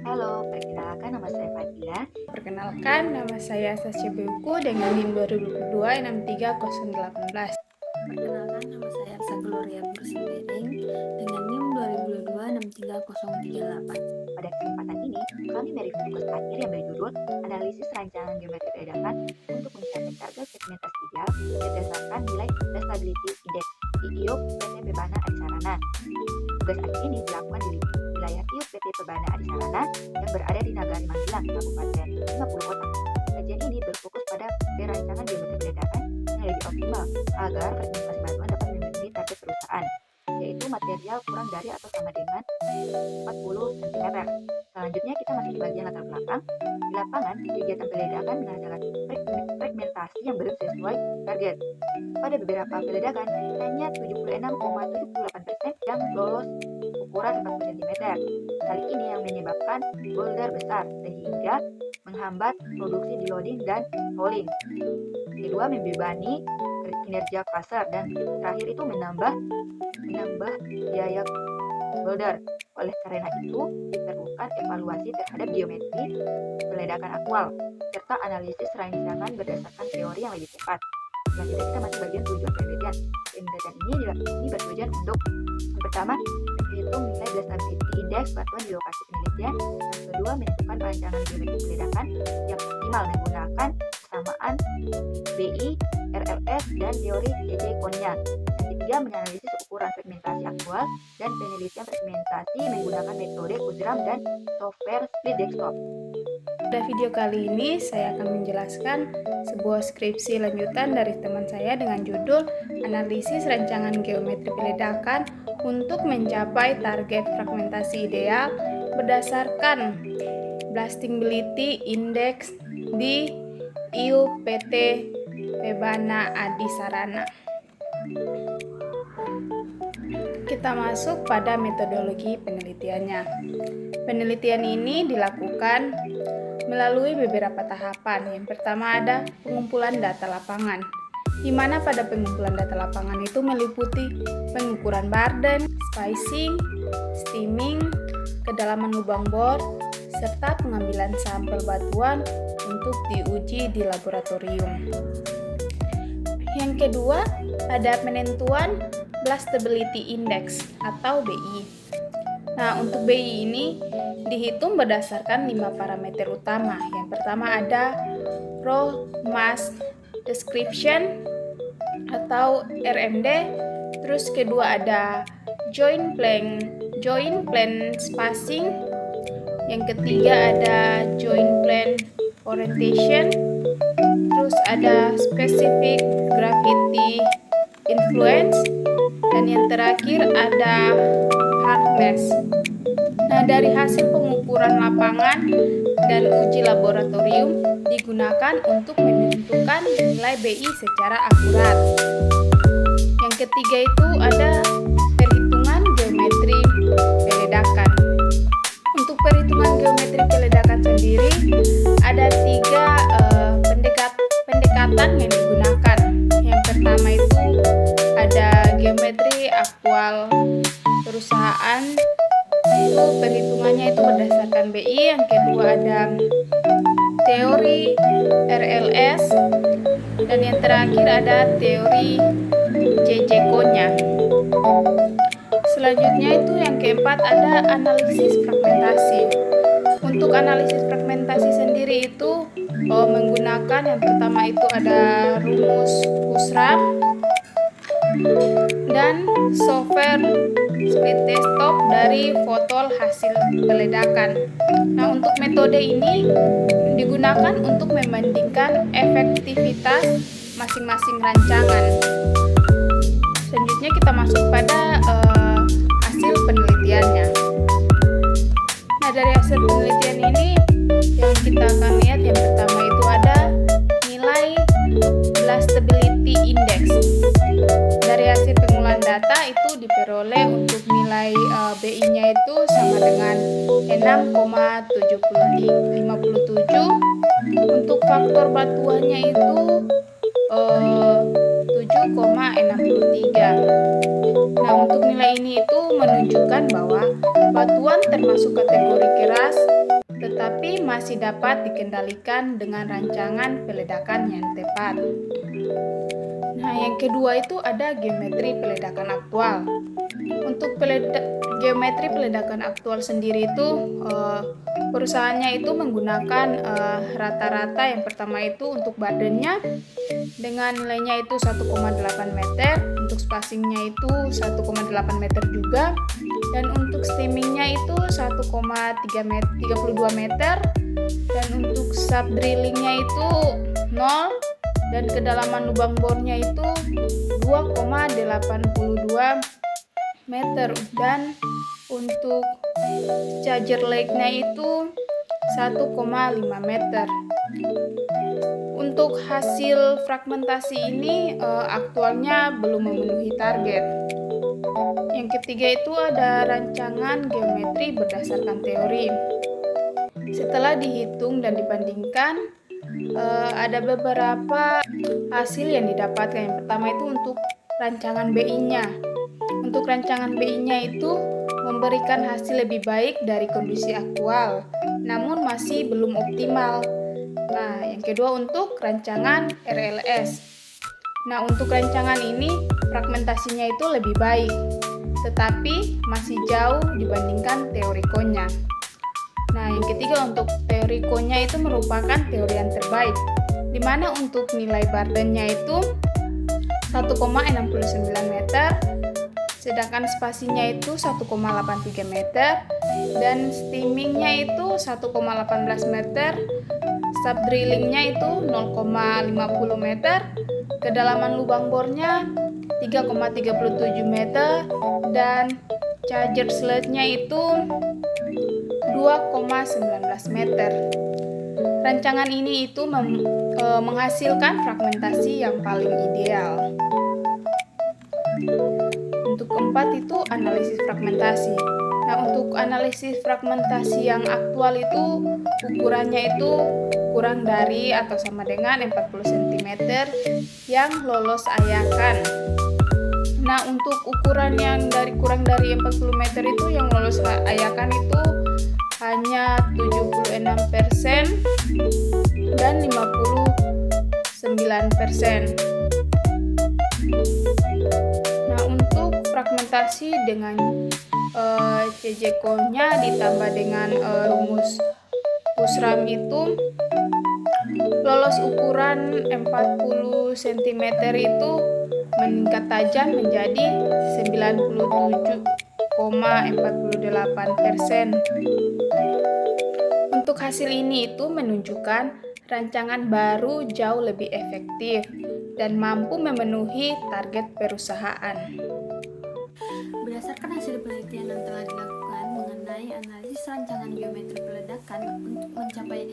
Halo, perkenalkan nama saya Fadila. Perkenalkan, nama saya Sasya Beuku dengan NIM 2022-63018. Perkenalkan, nama saya Elsa Gloria Bursimbering dengan NIM 2022-63038. Pada kesempatan ini, kami mereview tugas akhir yang berjudul Analisis Rancangan Geometri Ledakan untuk mencapai target segmentasi ideal berdasarkan nilai Stability Index IUP PT Pebana Adisarana. Tugas akhir ini dilakukan di wilayah IUP PT Pebana Adisarana yang berada di Nagari Magelang, Kabupaten 50 Kota. Kajian ini berfokus pada perancangan geometri ledakan yang lebih optimal agar fragmentasi batuan dapat memenuhi target perusahaan, yaitu material kurang dari atau sama dengan 40 cm. Selanjutnya kita masuk di bagian latar belakang. Di lapangan, kegiatan peledakan menghasilkan fragmentasi yang belum sesuai target. Pada beberapa peledakan, hanya 76,78% yang lolos ukuran 40 cm. Hal ini yang menyebabkan boulder besar sehingga menghambat produksi di loading dan hauling. Kedua, membebani kinerja cluster, dan terakhir itu menambah biaya boulder. Oleh karena itu, diperlukan evaluasi terhadap geometri peledakan aktual serta analisis rancangan berdasarkan teori yang lebih tepat. Selanjutnya kita masuk bagian tujuan penelitian. Penelitian ini bertujuan untuk yang pertama, menghitung nilai stability index batuan di lokasi penelitian. Yang kedua, menentukan rancangan geometri peledakan yang optimal menggunakan kesamaan BI, RLS, dan teori JJ-Konya. Yang ketiga, menganalisis ukuran fragmentasi aktual dan penelitian fragmentasi menggunakan metode USRAM dan software split desktop. Pada video kali ini, saya akan menjelaskan sebuah skripsi lanjutan dari teman saya dengan judul Analisis Rancangan Geometri Peledakan untuk mencapai target fragmentasi ideal berdasarkan Blastability Index di IUP PT Pebana Adisarana. Kita masuk pada metodologi penelitiannya. Penelitian ini dilakukan melalui beberapa tahapan. Yang pertama ada pengumpulan data lapangan, di mana pada pengumpulan data lapangan itu meliputi pengukuran burden, spacing, steaming, kedalaman lubang bor, serta pengambilan sampel batuan untuk diuji di laboratorium. Yang kedua, ada penentuan Blastability Index atau BI. Nah, untuk BI ini dihitung berdasarkan 5 parameter utama. Yang pertama ada Raw Mass Description atau RMD. Terus kedua ada Joint Plane Spacing. Yang ketiga ada Joint Plane Orientation. Terus ada Specific Gravity Influence. Dan yang terakhir ada hardness. Nah, dari hasil pengukuran lapangan dan uji laboratorium digunakan untuk menentukan nilai BI secara akurat. Yang ketiga itu ada perhitungan geometri peledakan. Untuk perhitungan geometri peledakan sendiri ada 3 pendekatan yang digunakan. Yang pertama itu ada geometri aktual perusahaan, itu perhitungannya itu berdasarkan BI. Yang kedua ada teori RLS, dan yang terakhir ada teori JJ-Konya. Selanjutnya itu yang keempat ada analisis fragmentasi. Untuk analisis fragmentasi sendiri itu menggunakan yang pertama itu ada rumus USRAM dan software split desktop dari fotol hasil peledakan. Nah, untuk metode ini digunakan untuk membandingkan efektivitas masing-masing rancangan. Selanjutnya kita masuk pada hasil penelitiannya. Nah, dari hasil penelitian ini yang kita akan lihat yang pertama itu ada nilai Blastability Index. Dari hasil pengumpulan data itu diperoleh untuk nilai BI-nya itu sama dengan 6,757. Untuk faktor batuannya itu 7,63. Nah, untuk nilai ini itu menunjukkan bahwa batuan termasuk kategori keras tetapi masih dapat dikendalikan dengan rancangan peledakan yang tepat. Nah, yang kedua itu ada geometri peledakan aktual. Untuk geometri peledakan aktual sendiri itu perusahaannya itu menggunakan rata-rata yang pertama itu untuk badannya dengan nilainya itu 1,8 meter, untuk spacingnya itu 1,8 meter juga, dan untuk steamingnya itu 1,32 meter, dan untuk sub drillingnya itu 0, dan kedalaman lubang bornya itu 2,82 meter, dan untuk charger leg-nya itu 1,5 meter. Untuk hasil fragmentasi ini aktualnya belum memenuhi target. Yang ketiga itu ada rancangan geometri berdasarkan teori. Setelah dihitung dan dibandingkan, ada beberapa hasil yang didapatkan. Yang pertama itu untuk rancangan BI-nya. Untuk rancangan BI-nya itu memberikan hasil lebih baik dari kondisi aktual, namun masih belum optimal. Nah, yang kedua untuk rancangan RLS. Nah, untuk rancangan ini fragmentasinya itu lebih baik, tetapi masih jauh dibandingkan teori Konya. Nah, yang ketiga untuk teori Konya itu merupakan teori yang terbaik, di mana untuk nilai Bardennya itu 1,69 meter, sedangkan spasinya itu 1,83 meter, dan steamingnya itu 1,18 meter, sub drillingnya itu 0,50 meter, kedalaman lubang bornya 3,37 meter, dan charger sludge-nya itu 2,19 meter. Rancangan ini itu menghasilkan fragmentasi yang paling ideal. Untuk keempat itu analisis fragmentasi. Nah, untuk analisis fragmentasi yang aktual itu ukurannya itu kurang dari atau sama dengan 40 cm yang lolos ayakan. Nah, untuk ukuran yang kurang dari 40 meter itu yang lolos ayakan itu hanya 76% dan 59%. Nah, untuk fragmentasi dengan CJK-nya ditambah dengan rumus Pusram itu lolos ukuran 40 cm itu meningkat tajam menjadi 97,48%. Untuk hasil ini itu menunjukkan rancangan baru jauh lebih efektif dan mampu memenuhi target perusahaan. Berdasarkan hasil penelitian yang telah dilakukan mengenai analisis rancangan geometri peledakan untuk mencapai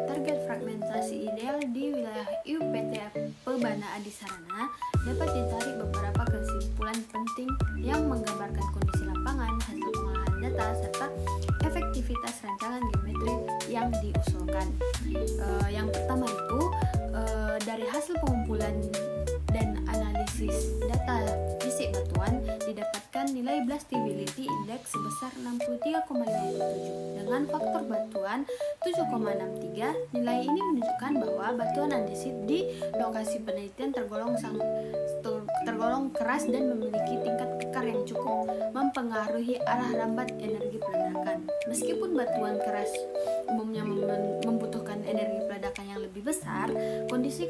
target fragmentasi ideal di wilayah IUPT Pebana Adi Sarana, dapat ditarik beberapa kesimpulan penting yang menggambarkan kondisi lapangan, hasil pengolahan data, serta efektivitas rancangan geometri yang diusulkan. Yang pertama itu dari hasil pengumpulan dan analisis data fisik batuan didapatkan nilai Blastability Index sebesar 63,57 dengan faktor batuan 7,63. Nilai ini menunjukkan bahwa batuan andesit di lokasi penelitian tergolong keras dan memiliki tingkat kekar yang cukup mempengaruhi arah rambat energi peledakan. Meskipun batuan keras umumnya membutuhkan energi peledakan yang lebih besar, kondisi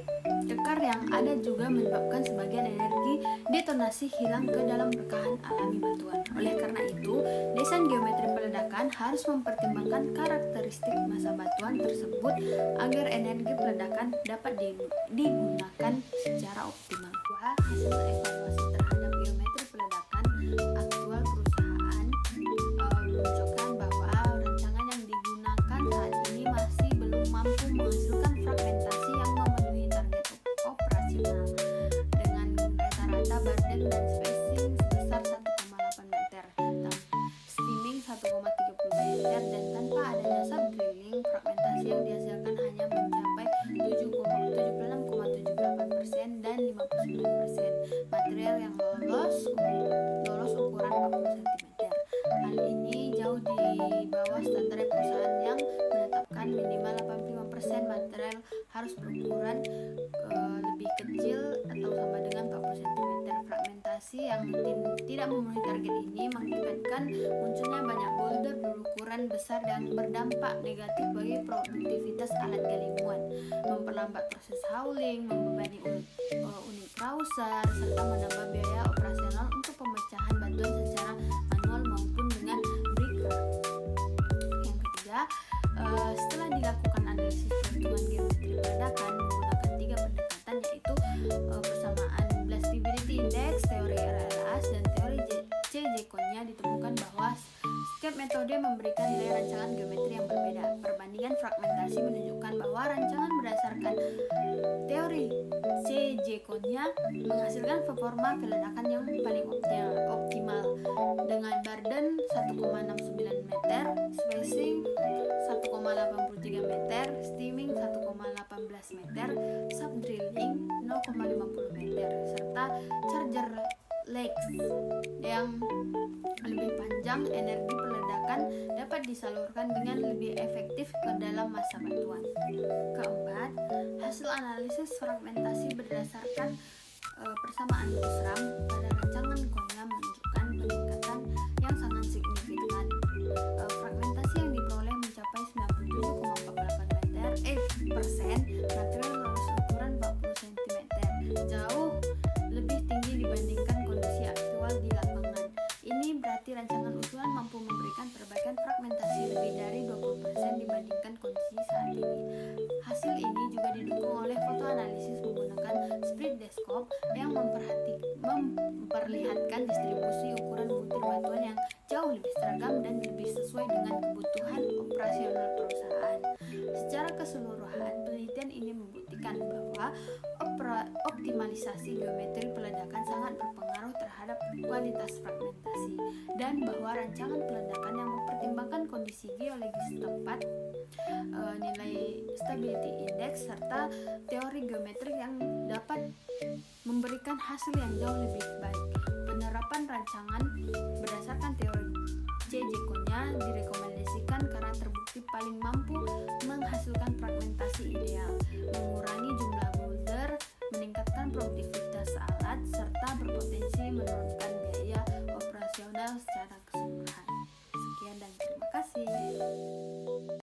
kekar yang ada juga menyebabkan sebagian energi detonasi hilang ke dalam rekahan alami batuan. Oleh karena itu, desain geometri peledakan harus mempertimbangkan karakteristik massa batuan tersebut agar energi peledakan dapat digunakan secara optimal. Hasil evaluasi terhadap geometri peledakan aktual perusahaan menunjukkan bahwa rancangan yang digunakan saat ini masih belum mampu menghasilkan fragmentasi yang memenuhi target operasional dengan rata-rata Barden dan spacing sebesar 1,8 meter, steaming 1,30 meter, dan tanpa adanya sub drilling, fragmentasi yang dihasilkan hanya mencapai 76,78% dan 59%. Material harus berukuran lebih kecil atau sama dengan 40 cm. Fragmentasi yang tidak memenuhi target ini mengakibatkan munculnya banyak boulder berukuran besar dan berdampak negatif bagi produktivitas alat gali muat, memperlambat proses hauling, membebani unit krauser, serta menambah biaya operasional untuk pemecahan batuan secara manual maupun dengan breaker. Yang ketiga, setelah dilakukan analisis perhitungan geometri peledakan menggunakan 3 pendekatan, yaitu persamaan Blastability Index, teori RLAS, dan teori C-Jekon-nya, ditemukan bahwa setiap metode memberikan nilai rancangan geometri yang berbeda. Perbandingan fragmentasi menunjukkan bahwa rancangan berdasarkan teori C-Jekon-nya menghasilkan performa peledakan yang paling optimal dengan burden 1,69 meter, spacing 1,83 meter, steaming 1,18 meter, subdrilling 0,50 meter, serta charger legs yang lebih panjang. Energi peledakan dapat disalurkan dengan lebih efektif ke dalam massa batuan. Keempat, hasil analisis fragmentasi berdasarkan persamaan Busram pada rancangan Konya menunjukkan peningkatan yang sangat signifikan. Fragmentasi yang diperoleh mencapai 97,48% material lulus ukuran 40 cm, jauh lebih tinggi dibandingkan kondisi aktual di lapangan. Ini berarti rancangan usulan mampu memberikan perbaikan fragmentasi lebih dari 20% dibandingkan kondisi saat ini. Hasil ini juga didukung oleh foto analisis menggunakan split desktop yang memperlihatkan distribusi ukuran butir batuan yang jauh lebih seragam dan lebih sesuai dengan kebutuhan operasional perusahaan. Secara keseluruhan, penelitian ini membuktikan bahwa optimalisasi geometri peledakan sangat berpengaruh terhadap kualitas fragmentasi, dan bahwa rancangan peledakan yang mempertimbangkan kondisi geologis tepat, nilai stability index, serta teori geometrik yang dapat memberikan hasil yang jauh lebih baik. Penerapan rancangan berdasarkan teori C-Jekon-nya direkomendasikan karena terbukti paling mampu menghasilkan fragmentasi ideal,